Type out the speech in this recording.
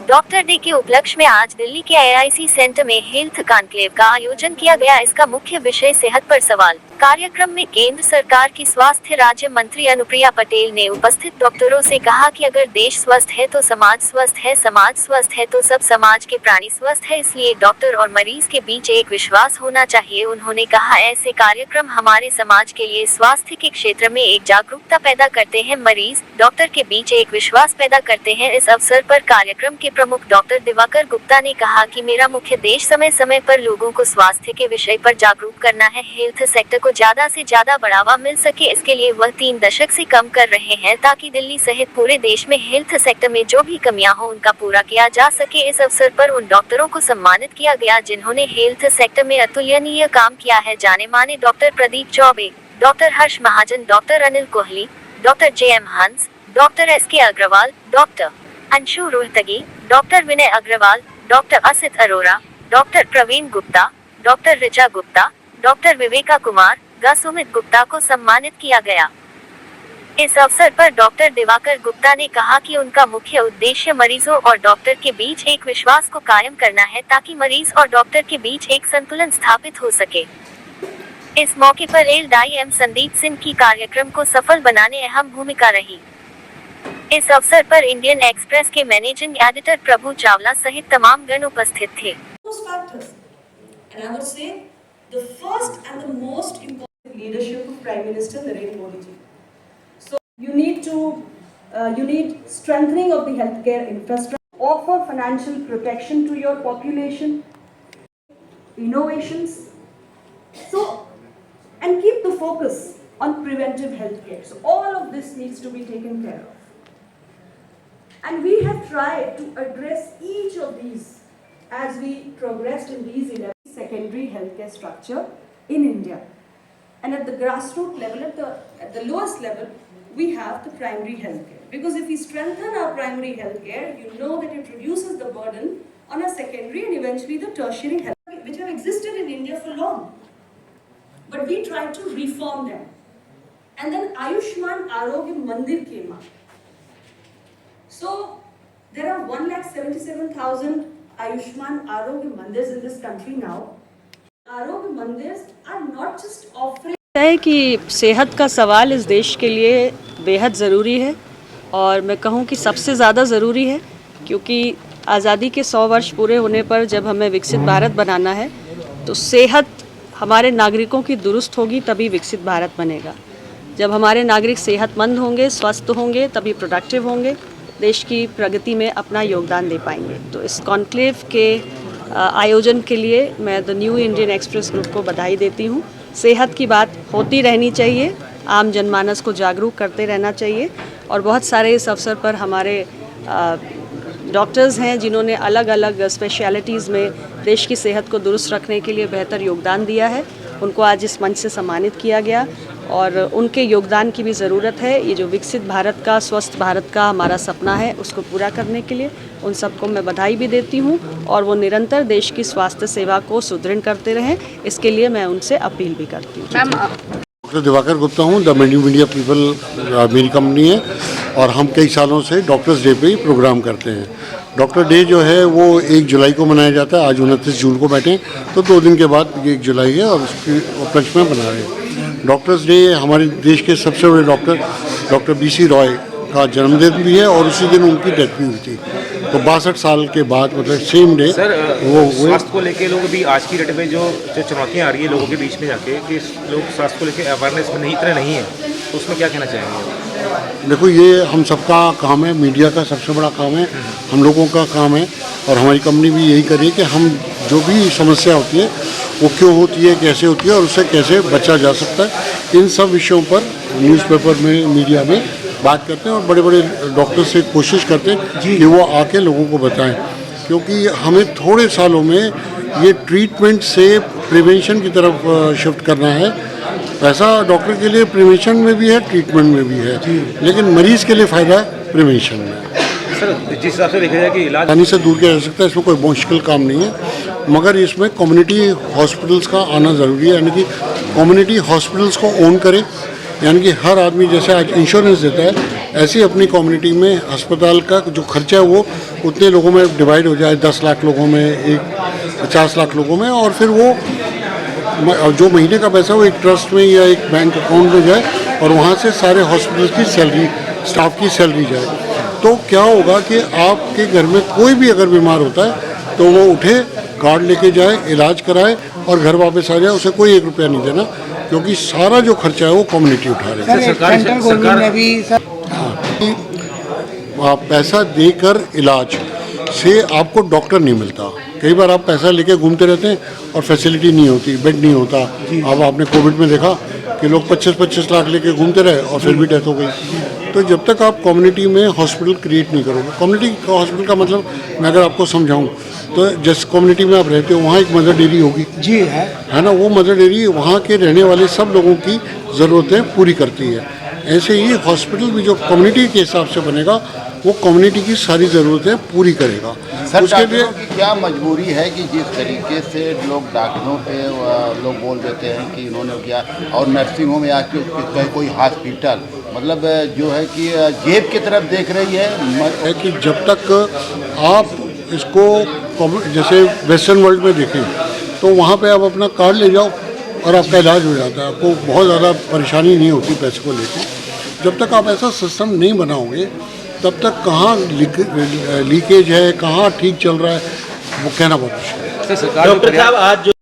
Doctor day के उपलक्ष्य में आज दिल्ली के AIC सेंटर में हेल्थ कॉन्क्लेव का आयोजन किया गया। इसका मुख्य विषय सेहत पर सवाल। कार्यक्रम में केंद्र सरकार की स्वास्थ्य राज्य मंत्री अनुप्रिया पटेल ने उपस्थित डॉक्टरों से कहा कि अगर देश स्वस्थ है तो समाज स्वस्थ है, समाज स्वस्थ है तो सब समाज के प्राणी स्वस्थ है, इसलिए डॉक्टर और मरीज के बीच एक विश्वास होना चाहिए। उन्होंने कहा, ऐसे कार्यक्रम हमारे समाज के लिए स्वास्थ्य के क्षेत्र में एक जागरूकता पैदा करते हैं, मरीज डॉक्टर के बीच एक विश्वास पैदा करते हैं। इस अवसर पर कार्यक्रम के प्रमुख डॉक्टर दिवाकर गुप्ता ने कहा कि मेरा मुख्य उद्देश्य समय समय पर लोगों को स्वास्थ्य के विषय पर जागरूक करना है। हेल्थ सेक्टर को ज्यादा से ज्यादा बढ़ावा मिल सके, इसके लिए वह 3 दशक से काम कर रहे हैं ताकि दिल्ली सहित पूरे देश में हेल्थ सेक्टर में जो भी कमियां हो उनका पूरा किया जा सके। इस अवसर पर उन डॉक्टरों को सम्मानित किया गया जिन्होंने हेल्थ सेक्टर में अतुलनीय काम किया है। जाने माने doctor Pradeep Chaubey, doctor Harsh Mahajan, doctor Anil Kohli, doctor JM Hans, doctor SK Agarwal, doctor Anshu Rohatgi, doctor Vinay Agarwal, doctor Asit Arora, doctor Praveen Gupta, doctor Richa Gupta, doctor Viveka Kumar, Sumit Gupta को सम्मानित किया गया। इस अवसर पर डॉक्टर दिवाकर गुप्ता ने कहा कि उनका मुख्य उद्देश्य मरीजों और डॉक्टर के बीच एक विश्वास को कायम करना है ताकि मरीज और डॉक्टर के बीच एक संतुलन स्थापित हो सके। इस मौके पर LDM संदीप सिंह की कार्यक्रम को सफल बनाने अहम भूमिका रही। इस अवसर पर इंडियन एक्सप्रेस के मैनेजिंग एडिटर प्रभु चावला सहित तमाम गण उपस्थित थे। The first and the most important leadership of Prime Minister Narendra Modi ji. So you need strengthening of the healthcare infrastructure, offer financial protection to your population, innovations, and keep the focus on preventive healthcare. So all of this needs to be taken care of. And we have tried to address each of these as we progressed in these 11 secondary healthcare structure in India. And at the grassroots level, at the lowest level, we have the primary healthcare. Because if we strengthen our primary healthcare, you know that it reduces the burden on our secondary and eventually the tertiary healthcare, which have existed in India for long. But we tried to reform them. And then Ayushman Arogya Mandir came up. So there are 1,77,000 Ayushman Arogya Mandirs in this country now. Arogya Mandirs are not just offering है कि सेहत का सवाल इस देश के लिए बेहद ज़रूरी है और मैं कहूँ कि सबसे ज़्यादा ज़रूरी है, क्योंकि आज़ादी के 100 वर्ष पूरे होने पर जब हमें विकसित भारत बनाना है तो सेहत हमारे नागरिकों की दुरुस्त होगी तभी विकसित भारत बनेगा। जब हमारे नागरिक सेहतमंद होंगे, स्वस्थ होंगे, तभी प्रोडक्टिव होंगे, देश की प्रगति में अपना योगदान दे पाएंगे। तो इस कॉन्क्लेव के आयोजन के लिए मैं the new Indian express group को बधाई देती हूँ। सेहत की बात होती रहनी चाहिए, आम जनमानस को जागरूक करते रहना चाहिए और बहुत सारे इस अवसर पर हमारे डॉक्टर्स हैं जिन्होंने अलग अलग स्पेशलिटीज़ में देश की सेहत को दुरुस्त रखने के लिए बेहतर योगदान दिया है। उनको आज इस मंच से सम्मानित किया गया और उनके योगदान की भी ज़रूरत है। ये जो विकसित भारत का, स्वस्थ भारत का हमारा सपना है, उसको पूरा करने के लिए उन सबको मैं बधाई भी देती हूँ और वो निरंतर देश की स्वास्थ्य सेवा को सुदृढ़ करते रहें, इसके लिए मैं उनसे अपील भी करती हूँ। डॉक्टर दिवाकर गुप्ता हूँ, द मीडिया पीपल मेरी कंपनी है और हम कई सालों से डॉक्टर्स डे पे ही प्रोग्राम करते हैं। डॉक्टर डे जो है वो 1 जुलाई को मनाया जाता है। आज 29 जून को बैठे तो 2 दिन के बाद ये 1 जुलाई है और उसके उपलक्ष्य में मना रहे हैं। डॉक्टर्स डे हमारे देश के सबसे बड़े डॉक्टर BC रॉय का जन्मदिन भी है और उसी दिन उनकी डेथ भी हुई थी। तो 62 साल के बाद मतलब सेम डे वो स्वास्थ्य को लेके लोग भी आज की डेट में जो चुनौतियाँ आ रही है लोगों के बीच में जाके कि लोग स्वास्थ्य को लेके अवेयरनेस में नहीं है, तो उसमें क्या कहना चाहेंगे? देखो, ये हम सबका काम है, मीडिया का सबसे बड़ा काम है, हम लोगों का काम है और हमारी कंपनी भी यही कर रही है कि हम जो भी समस्या होती है वो क्यों होती है, कैसे होती है और उससे कैसे बचा जा सकता है, इन सब विषयों पर न्यूज़पेपर में, मीडिया में बात करते हैं और बड़े बड़े डॉक्टर से कोशिश करते हैं कि वो आके लोगों को बताएं, क्योंकि हमें थोड़े सालों में ये ट्रीटमेंट से प्रिवेंशन की तरफ शिफ्ट करना है। पैसा डॉक्टर के लिए प्रिवेंशन में भी है, ट्रीटमेंट में भी है, लेकिन मरीज़ के लिए फ़ायदा प्रिवेंशन में है। सर, जिस हिसाब से देखा जाए कि इलाज आसानी से दूर किया जा सकता है, इसमें कोई मुश्किल काम नहीं है, मगर इसमें कम्युनिटी हॉस्पिटल्स का आना ज़रूरी है। यानी कि कम्युनिटी हॉस्पिटल्स को ओन करें, यानी कि हर आदमी जैसे आज इंश्योरेंस देता है ऐसे ही अपनी कम्युनिटी में अस्पताल का जो खर्चा है वो उतने लोगों में डिवाइड हो जाए, 10 लाख लोगों में, 50 लाख लोगों में, और फिर वो जो महीने का पैसा वो एक ट्रस्ट में या एक बैंक अकाउंट में जाए और वहाँ से सारे हॉस्पिटल की सैलरी, स्टाफ की सैलरी जाए। तो क्या होगा कि आपके घर में कोई भी अगर बीमार होता है तो वो उठे, कार्ड लेके जाए, इलाज कराए और घर वापस आ जाए, उसे कोई 1 रुपया नहीं देना, क्योंकि सारा जो खर्चा है वो कम्युनिटी उठा रही है। आप पैसा देकर इलाज से आपको डॉक्टर नहीं मिलता। कई बार आप पैसा लेके घूमते रहते हैं और फैसिलिटी नहीं होती, बेड नहीं होता। अब आपने कोविड में देखा कि लोग 25-25 लाख लेके घूमते रहे और फिर भी डेथ हो गई। तो जब तक आप कम्युनिटी में हॉस्पिटल क्रिएट नहीं करोगे, कम्युनिटी का हॉस्पिटल का मतलब मैं अगर आपको समझाऊं तो जिस कम्युनिटी में आप रहते हो वहाँ एक मदर डेयरी होगी जी है ना, वो मदर डेयरी वहाँ के रहने वाले सब लोगों की ज़रूरतें पूरी करती है। ऐसे ही हॉस्पिटल भी जो कम्युनिटी के हिसाब से बनेगा वो कम्युनिटी की सारी ज़रूरतें पूरी करेगा। सर, उसके लिए डॉक्टरों की क्या मजबूरी है कि जिस तरीके से लोग डॉक्टरों पे लोग बोल देते हैं कि इन्होंने किया, और नर्सिंग होम या कोई हॉस्पिटल मतलब जो है कि जेब की तरफ देख रही है कि जब तक आप इसको जैसे वेस्टर्न वर्ल्ड में देखें तो वहाँ पे आप अपना कार्ड ले जाओ और आपका इलाज हो जाता है, आपको बहुत ज़्यादा परेशानी नहीं होती पैसे को लेकर। जब तक आप ऐसा सिस्टम नहीं बनाओगे तब तक कहाँ लीकेज है, कहाँ ठीक चल रहा है, वो कहना बहुत मुश्किल है। डॉक्टर साहब आज जो